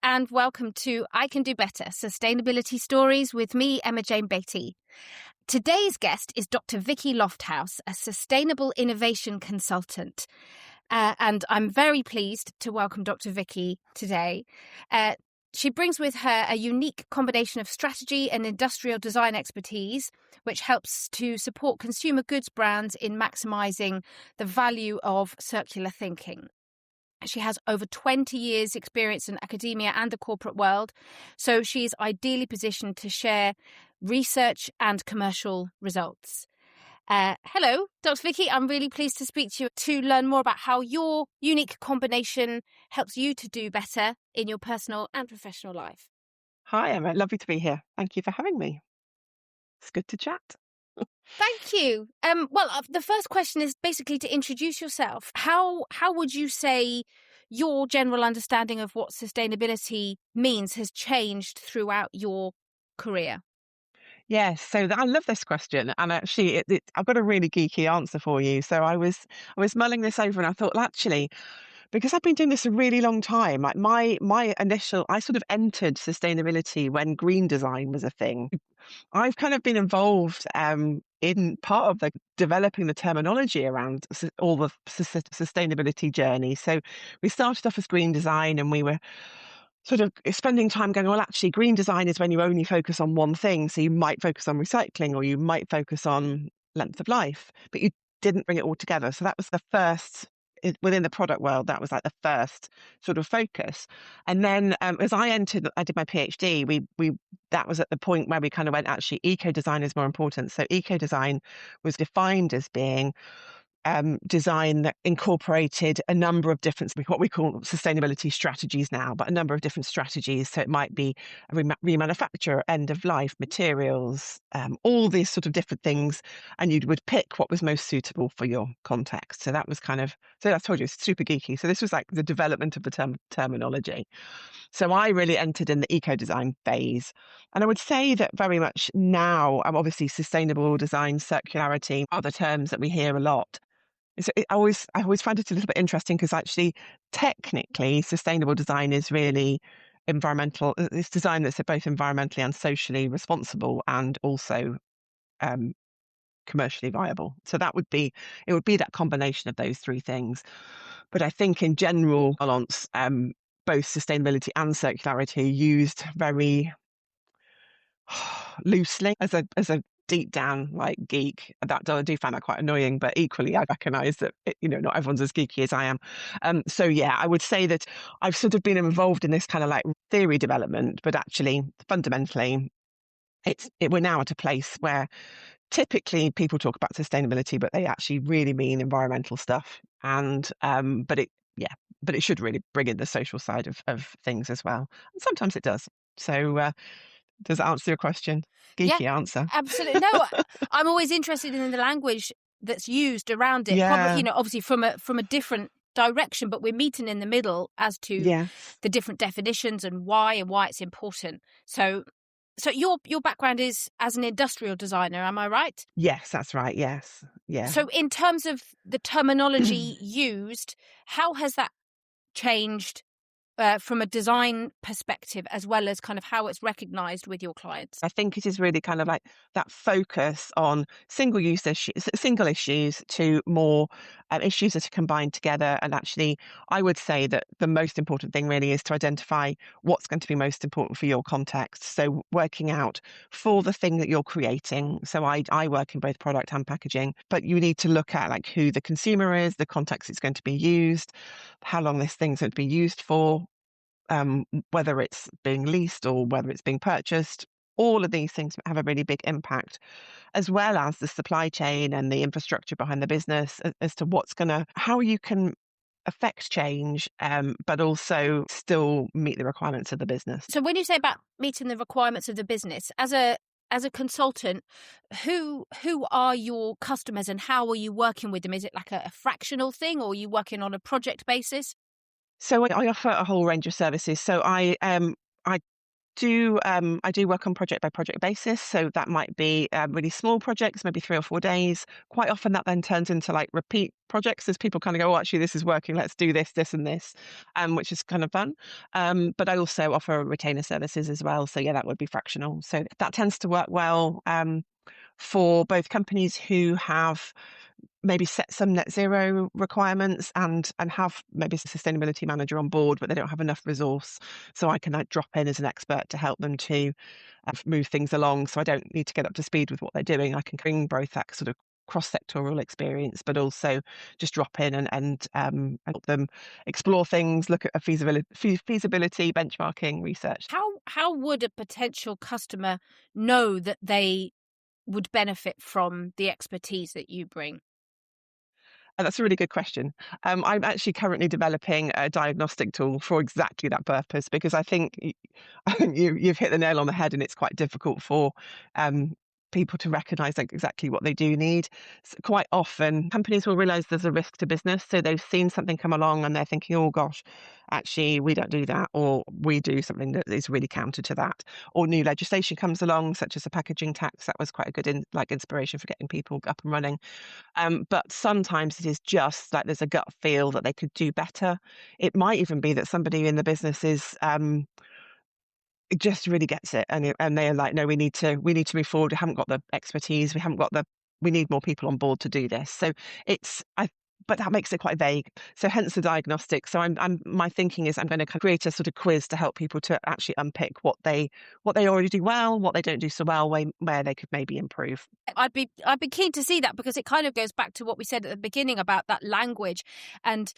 and welcome to I Can Do Better, Sustainability Stories with me, Emma Jane Beatty. Today's guest is Dr. Vicky Lofthouse, a sustainable innovation consultant. And I'm very pleased to welcome Dr. Vicky today. She brings with her a unique combination of strategy and industrial design expertise, which helps to support consumer goods brands in maximising the value of circular thinking. She has over 20 years' experience in academia and the corporate world, so she is ideally positioned to share research and commercial results. Hello, Dr. Vicky. I'm really pleased to speak to you to learn more about how your unique combination helps you to do better in your personal and professional life. Hi, Emma. Lovely to be here. Thank you for having me. It's good to chat. Thank you. The first question is basically to introduce yourself. How would you say your general understanding of what sustainability means has changed throughout your career? Yes, I love this question, and actually, I've got a really geeky answer for you. So I was mulling this over, and I thought, well, actually, because I've been doing this a really long time, like I sort of entered sustainability when green design was a thing. I've kind of been involved in part of the developing the terminology around all the sustainability journey. So we started off as green design, and we were sort of spending time going, well, actually, green design is when you only focus on one thing. So you might focus on recycling, or you might focus on length of life, but you didn't bring it all together. So that was the first. Within the product world, that was like the first sort of focus. And then as I did my PhD, we that was at the point where we kind of went, actually, eco design is more important. So eco design was defined as being design that incorporated a number of different, what we call sustainability strategies now, but a number of different strategies. So it might be a remanufacture, end of life, materials, all these sort of different things, and you would pick what was most suitable for your context. So that was so I told you, it's super geeky. So this was like the development of the terminology. So I really entered in the eco design phase. And I would say that very much now, obviously sustainable design, circularity are the terms that we hear a lot. I always find it a little bit interesting because actually, technically, sustainable design is really environmental. It's design that's both environmentally and socially responsible, and also commercially viable. So it would be that combination of those three things. But I think in general, balance, both sustainability and circularity are used very loosely as a deep down like geek. I do find that quite annoying, but equally I recognize that not everyone's as geeky as I am. So yeah, I would say that I've sort of been involved in this kind of like theory development, but actually fundamentally we're now at a place where typically people talk about sustainability, but they actually really mean environmental stuff. And but it should really bring in the social side of things as well. And sometimes it does. So does that answer your question? Geeky answer. Absolutely. No, I'm always interested in the language that's used around it. Yeah. Probably, obviously from a different direction, but we're meeting in the middle as to the different definitions and why it's important. So your background is as an industrial designer, am I right? Yes, that's right. Yes. Yeah. So in terms of the terminology used, how has that changed from a design perspective, as well as kind of how it's recognised with your clients? I think it is really kind of like that focus on single issues to more issues that are combined together. And actually, I would say that the most important thing really is to identify what's going to be most important for your context. So working out for the thing that you're creating. So I work in both product and packaging, but you need to look at like who the consumer is, the context it's going to be used, how long this thing's going to be used for, whether it's being leased or whether it's being purchased. All of these things have a really big impact, as well as the supply chain and the infrastructure behind the business as to how you can affect change, but also still meet the requirements of the business. So when you say about meeting the requirements of the business, as a consultant, who are your customers and how are you working with them? Is it like a fractional thing, or are you working on a project basis? So I offer a whole range of services. So I I do work on project by project basis. So that might be really small projects, maybe 3 or 4 days. Quite often that then turns into like repeat projects as people kind of go, oh, actually, this is working. Let's do this, this, and this, which is kind of fun. But I also offer retainer services as well. So yeah, that would be fractional. So that tends to work well for both companies who have maybe set some net zero requirements and have maybe a sustainability manager on board, but they don't have enough resource. So I can like drop in as an expert to help them to move things along. So I don't need to get up to speed with what they're doing. I can bring both that sort of cross-sectoral experience, but also just drop in and help them explore things, look at a feasibility, benchmarking, research. How would a potential customer know that they would benefit from the expertise that you bring? That's a really good question. I'm actually currently developing a diagnostic tool for exactly that purpose because I think I think you've hit the nail on the head, and it's quite difficult for um, people to recognise like exactly what they do need. Quite often, companies will realise there's a risk to business, so they've seen something come along and they're thinking, "Oh gosh, actually, we don't do that," or "We do something that is really counter to that," or new legislation comes along, such as a packaging tax. That was quite a good inspiration for getting people up and running. But sometimes it is just like there's a gut feel that they could do better. It might even be that somebody in the business is just really gets it, and they're like, no, we need to move forward. We haven't got the expertise. We need more people on board to do this. So it's I. But that makes it quite vague. So hence the diagnostic. So my thinking is I'm going to create a sort of quiz to help people to actually unpick what they already do well, what they don't do so well, where they could maybe improve. I'd be keen to see that, because it kind of goes back to what we said at the beginning about that language. And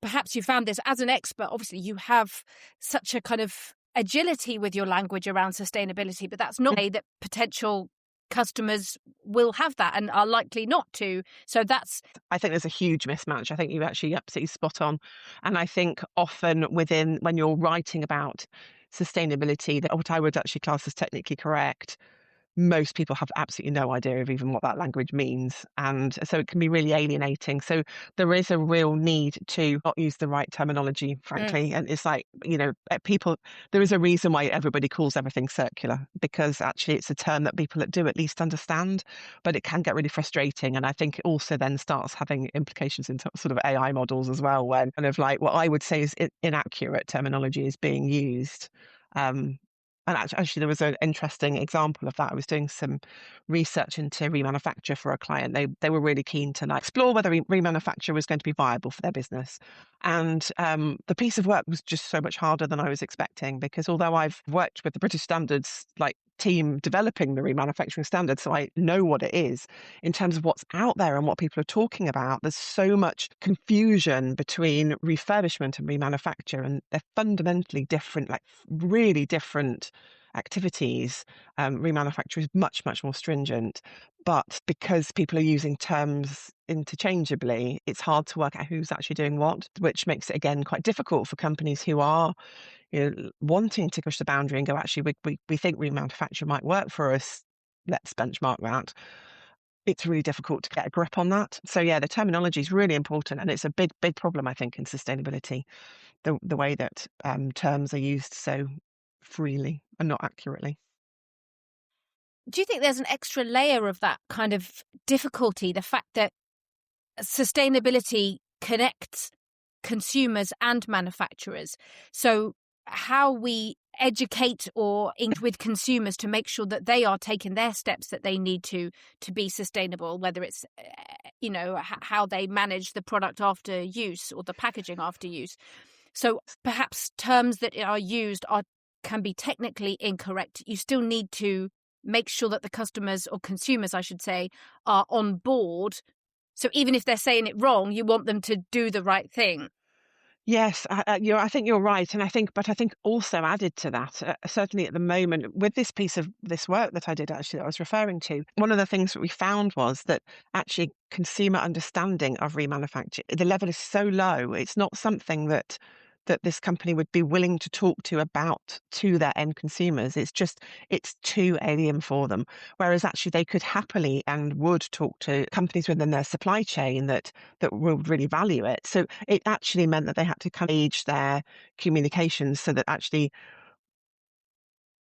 perhaps you found this as an expert. Obviously, you have such a kind of agility with your language around sustainability, but that's not a way that potential customers will have that and are likely not to. So that's I think there's a huge mismatch. I think you're actually absolutely spot on. And I think often when you're writing about sustainability, that what I would actually class as technically correct, most people have absolutely no idea of even what that language means. And so it can be really alienating. So there is a real need to not use the right terminology, frankly. And it's like, there is a reason why everybody calls everything circular, because actually it's a term that people that do at least understand, but it can get really frustrating. And I think it also then starts having implications into sort of AI models as well, when kind of like what I would say is inaccurate terminology is being used. Um, and actually, there was an interesting example of that. I was doing some research into remanufacture for a client. They were really keen to explore whether remanufacture was going to be viable for their business. And the piece of work was just so much harder than I was expecting, because although I've worked with the British standards team developing the remanufacturing standards, so I know what it is in terms of what's out there and what people are talking about. There's so much confusion between refurbishment and remanufacture, and they're fundamentally different, really different activities. Remanufacture is much, much more stringent, but because people are using terms interchangeably, it's hard to work out who's actually doing what, which makes it again quite difficult for companies who are wanting to push the boundary and go, actually, we think remanufacture might work for us. Let's benchmark that. It's really difficult to get a grip on that. So yeah, the terminology is really important, and it's a big, big problem, I think, in sustainability. The way that terms are used so freely and not accurately. Do you think there's an extra layer of that kind of difficulty, the fact that sustainability connects consumers and manufacturers? So how we educate or engage with consumers to make sure that they are taking their steps that they need to be sustainable, whether it's how they manage the product after use or the packaging after use. So perhaps terms that are used can be technically incorrect. You still need to make sure that the customers, or consumers I should say, are on board. So even if they're saying it wrong, you want them to do the right thing. Yes, I think you're right, but I think also added to that, certainly at the moment with this piece of this work that I did, actually, that I was referring to, one of the things that we found was that actually consumer understanding of remanufacture, the level is so low, it's not something that this company would be willing to talk to their end consumers. It's too alien for them. Whereas actually they could happily and would talk to companies within their supply chain that would really value it. So it actually meant that they had to kind of age their communications so that actually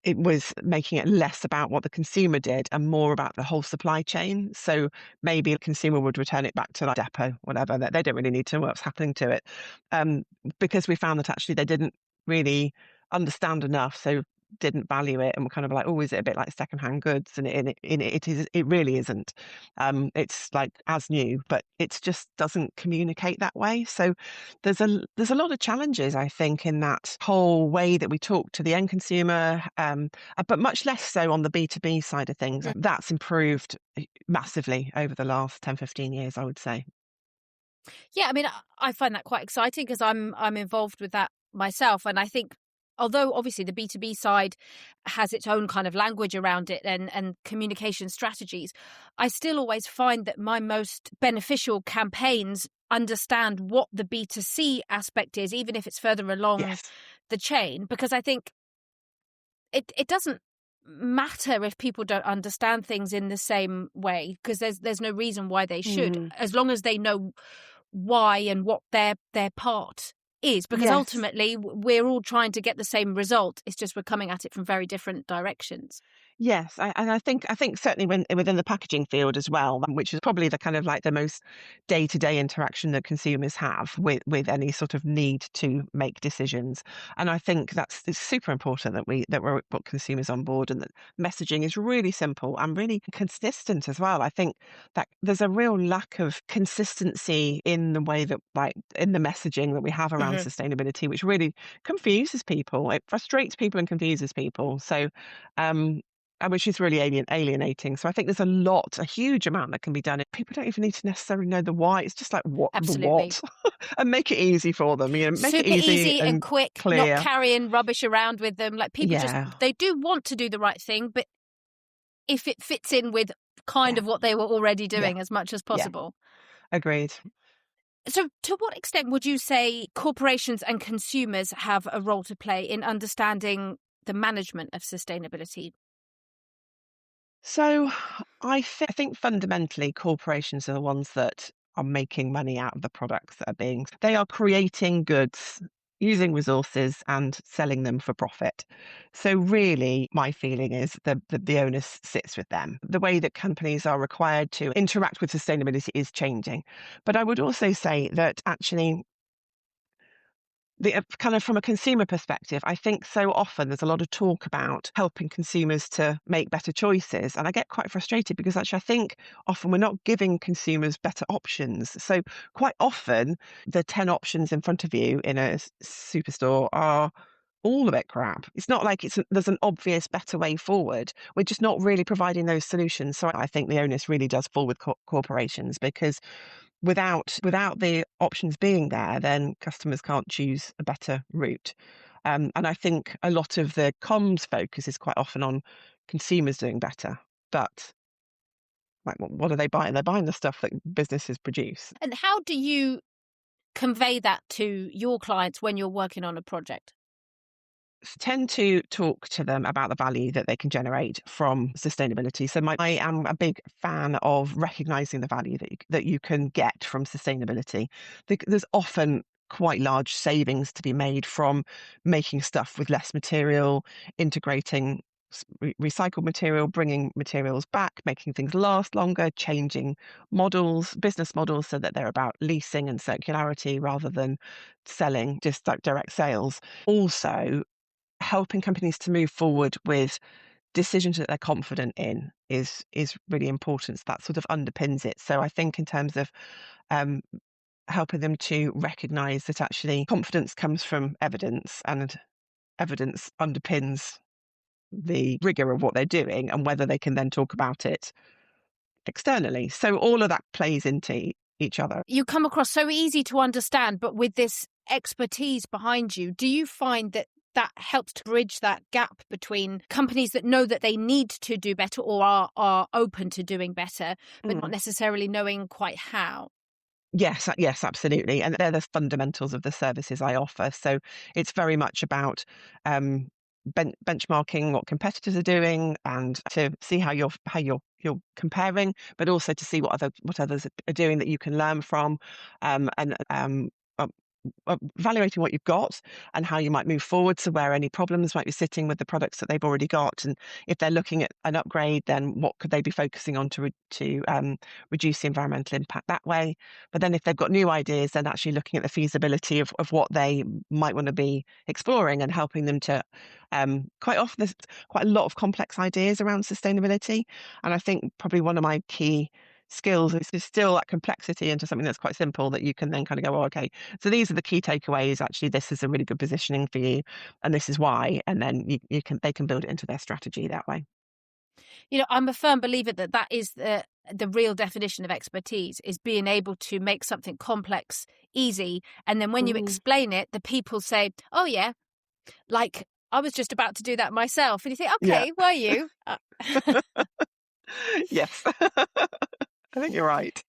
it was making it less about what the consumer did and more about the whole supply chain. So maybe a consumer would return it back to like depot, whatever, that they don't really need to know what's happening to it. Um, because we found that actually they didn't really understand enough. So didn't value it and were kind of like, oh, is it a bit like secondhand goods? It really isn't. It's like as new, but it just doesn't communicate that way. So there's a lot of challenges, I think, in that whole way that we talk to the end consumer, but much less so on the B2B side of things. Mm. That's improved massively over the last 10, 15 years, I would say. Yeah, I mean, I find that quite exciting because I'm involved with that myself, and I think although obviously the B2B side has its own kind of language around it and communication strategies, I still always find that my most beneficial campaigns understand what the B2C aspect is, even if it's further along Yes. the chain, because I think it doesn't matter if people don't understand things in the same way, because there's no reason why they should, Mm. as long as they know why and what their part is, because Yes. ultimately we're all trying to get the same result. It's just we're coming at it from very different directions. Yes, and I think certainly within the packaging field as well, which is probably the kind of like the most day-to-day interaction that consumers have with any sort of need to make decisions. And I think it's super important that we put consumers on board and that messaging is really simple and really consistent as well. I think that there's a real lack of consistency in the way that like in the messaging that we have around Hmm. sustainability, which really confuses people. It frustrates people and confuses people. So um and which is really alienating. So I think there's a huge amount that can be done. People don't even need to necessarily know the why. It's just like what the Absolutely. what, and make it easy for them. Make it Super easy easy and and quick, not clear. carrying rubbish around with them. Like people just, Yeah, they do want to do the right thing, but if it fits in with kind yeah, of what they were already yeah, doing as much as yeah. possible. Agreed. So, to what extent would you say corporations and consumers have a role to play in understanding the management of sustainability? So I think fundamentally corporations are the ones that are making money out of the products that are being, they are creating goods using resources and selling them for profit. So really my feeling is the onus sits with them. The way that companies are required to interact with sustainability is changing. But I would also say that actually kind of from a consumer perspective, I think so often there's a lot of talk about helping consumers to make better choices. And I get quite frustrated because actually I think often we're not giving consumers better options. So quite often the 10 options in front of you in a superstore are all of it crap. It's not like there's an obvious better way forward. We're just not really providing those solutions. So I think the onus really does fall with corporations because without the options being there, then customers can't choose a better route. And I think a lot of the comms focus is quite often on consumers doing better. But like, what are they buying? They're buying the stuff that businesses produce. And how do you convey that to your clients when you're working on a project? Tend to talk to them about the value that they can generate from sustainability. So I am a big fan of recognizing the value that you can get from sustainability. There's often quite large savings to be made from making stuff with less material, integrating recycled material, bringing materials back, making things last longer, changing business models so that they're about leasing and circularity rather than selling, just like direct sales. Also, helping companies to move forward with decisions that they're confident in is really important. So that sort of underpins it. So I think in terms of um, helping them to recognise that actually confidence comes from evidence, and evidence underpins the rigor of what they're doing and whether they can then talk about it externally. So all of that plays into each other. You come across so easy to understand, but with this expertise behind you, do you find that that helps to bridge that gap between companies that know that they need to do better or are open to doing better, but not Mm. necessarily knowing quite how? Yes, yes, absolutely. And they're the fundamentals of the services I offer. So it's very much about um, benchmarking what competitors are doing and to see how you're comparing, but also to see what others are doing that you can learn from, and evaluating what you've got and how you might move forward. So where any problems might be sitting with the products that they've already got, and if they're looking at an upgrade, then what could they be focusing on to reduce the environmental impact that way. But then if they've got new ideas, then actually looking at the feasibility of what they might want to be exploring and helping them to quite often there's quite a lot of complex ideas around sustainability. And I think probably one of my key skills is to distill that complexity into something that's quite simple that you can then kind of go, oh, okay, so these are the key takeaways. Actually, this is a really good positioning for you, and this is why. And then they can build it into their strategy that way. I'm a firm believer that that is the real definition of expertise, is being able to make something complex easy. And then when you explain it, the people say, oh, yeah, like I was just about to do that myself. And you think, okay, were you? Yes, I think you're right.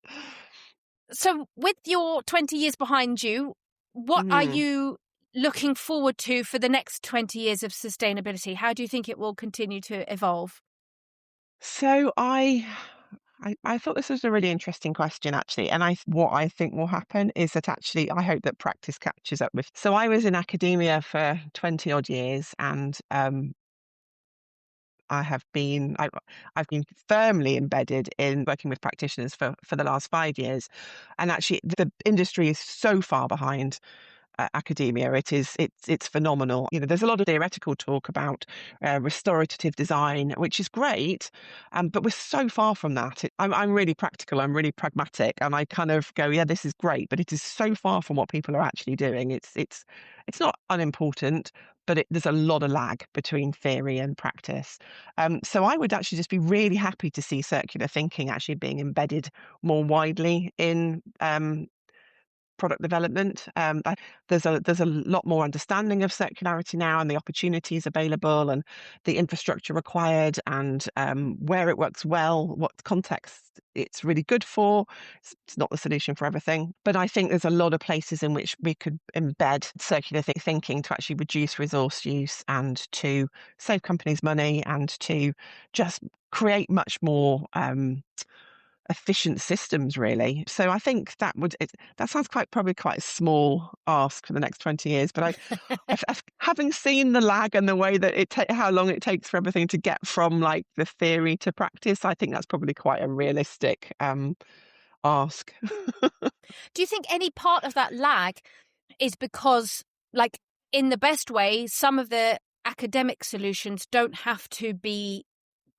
So with your 20 years behind you, what are you looking forward to for the next 20 years of sustainability? How do you think it will continue to evolve? So I thought this was a really interesting question, actually. And what I think will happen is that actually I hope that practice catches up with. So I was in academia for 20 odd years, and I've been firmly embedded in working with practitioners for the last 5 years. And actually the industry is so far behind academia. It's phenomenal. There's a lot of theoretical talk about restorative design, which is great, but we're so far from that. I'm really practical. I'm really pragmatic, and I kind of go, yeah, this is great, but it is so far from what people are actually doing. It's not unimportant, but there's a lot of lag between theory and practice. So I would actually just be really happy to see circular thinking actually being embedded more widely in product development. There's a lot more understanding of circularity now, and the opportunities available, and the infrastructure required, and where it works well, what context it's really good for. It's not the solution for everything, but I think there's a lot of places in which we could embed circular thinking to actually reduce resource use and to save companies money and to just create much more efficient systems, really. So I think that sounds probably quite a small ask for the next 20 years, but having seen the lag and the way that how long it takes for everything to get from like the theory to practice, I think that's probably quite a realistic ask. Do you think any part of that lag is because, like, in the best way, some of the academic solutions don't have to be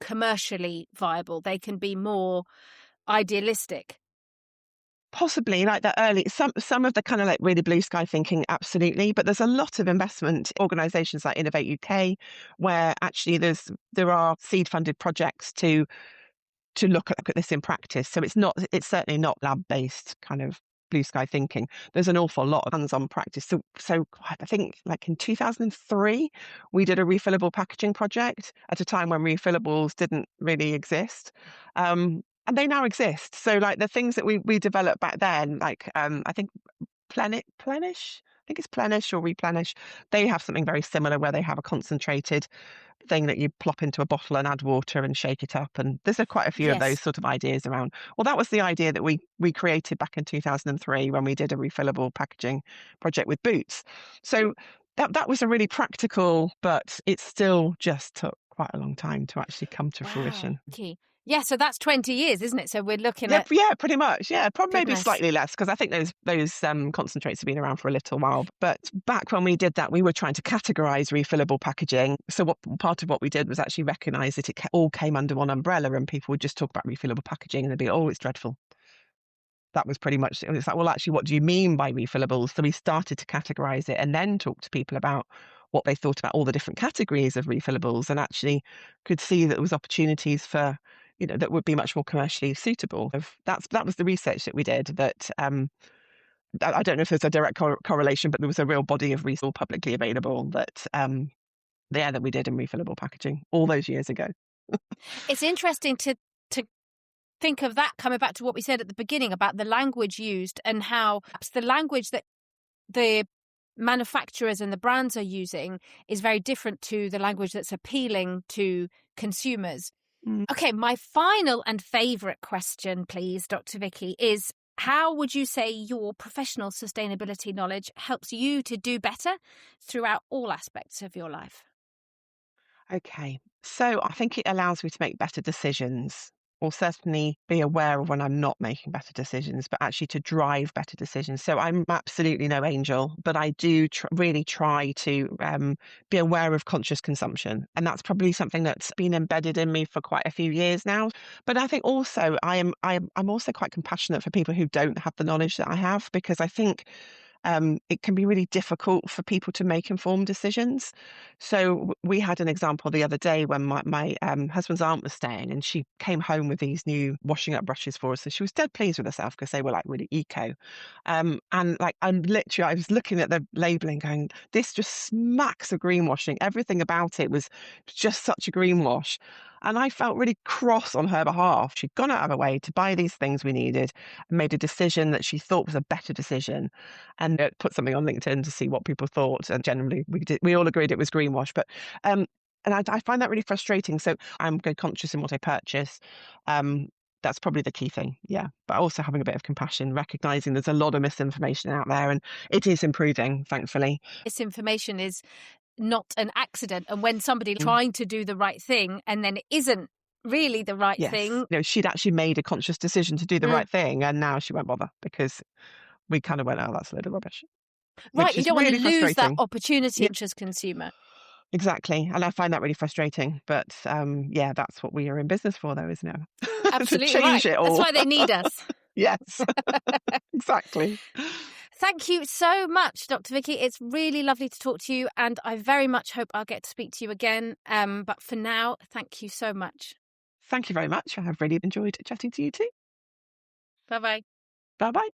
commercially viable? They can be more idealistic. Possibly, like the early some of the kind of like really blue sky thinking, absolutely. But there's a lot of investment organisations like Innovate UK, where actually there are seed funded projects to look at this in practice. So it's certainly not lab based kind of blue sky thinking. There's an awful lot of hands-on practice. So I think like in 2003, we did a refillable packaging project at a time when refillables didn't really exist. And they now exist. So like the things that we developed back then, like I think Plenish, I think it's Plenish or Replenish. They have something very similar where they have a concentrated thing that you plop into a bottle and add water and shake it up. And there's quite a few of those sort of ideas around. Well, that was the idea that we created back in 2003 when we did a refillable packaging project with Boots. So that was a really practical, but it still just took quite a long time to actually come to fruition. Okay. Yeah, so that's 20 years, isn't it? So we're looking at... Yeah, pretty much. Yeah, probably maybe Goodness. slightly less, because I think those concentrates have been around for a little while. But back when we did that, we were trying to categorise refillable packaging. So part of what we did was actually recognise that it all came under one umbrella, and people would just talk about refillable packaging and they'd be, oh, it's dreadful. That was pretty much it. It's like, well, actually, what do you mean by refillables? So we started to categorise it and then talk to people about what they thought about all the different categories of refillables, and actually could see that there was opportunities for that would be much more commercially suitable. That was the research that we did. That I don't know if there's a direct correlation, but there was a real body of research publicly available that that we did in refillable packaging all those years ago. It's interesting to think of that, coming back to what we said at the beginning about the language used and how perhaps the language that the manufacturers and the brands are using is very different to the language that's appealing to consumers. Okay, my final and favourite question, please, Dr. Vicky, is How would you say your professional sustainability knowledge helps you to do better throughout all aspects of your life? Okay. So I think it allows me to make better decisions, or certainly be aware of when I'm not making better decisions, but actually to drive better decisions. So I'm absolutely no angel, but I do really try to be aware of conscious consumption. And that's probably something that's been embedded in me for quite a few years now. But I think also I'm also quite compassionate for people who don't have the knowledge that I have, because I think it can be really difficult for people to make informed decisions. So we had an example the other day when my husband's aunt was staying, and she came home with these new washing up brushes for us. So she was dead pleased with herself because they were like really eco. And like, I'm literally, I was looking at the labeling going, this just smacks of greenwashing. Everything about it was just such a greenwash. And I felt really cross on her behalf. She'd gone out of her way to buy these things we needed and made a decision that she thought was a better decision, and put something on LinkedIn to see what people thought. And generally, we all agreed it was greenwash. But um, and I find that really frustrating. So I'm very conscious in what I purchase. Um, that's probably the key thing. Yeah, but also having a bit of compassion, recognizing there's a lot of misinformation out there, and it is improving, thankfully. This information is not an accident. And when somebody Mm. trying to do the right thing and then it isn't really the right Yes, thing. she'd actually made a conscious decision to do the Mm. right thing, and now she won't bother because we kind of went, "Oh, that's a load of rubbish," Right, which you is don't want to really lose that frustrating. opportunity Yeah. as consumer. Exactly, and I find that really frustrating, but, yeah, that's what we are in business for though, isn't it? To Absolutely right. change it That's all. why they need us. Yes, exactly. Thank you so much, Dr. Vicky. It's really lovely to talk to you, and I very much hope I'll get to speak to you again. But for now, thank you so much. Thank you very much. I have really enjoyed chatting to you too. Bye bye. Bye-bye.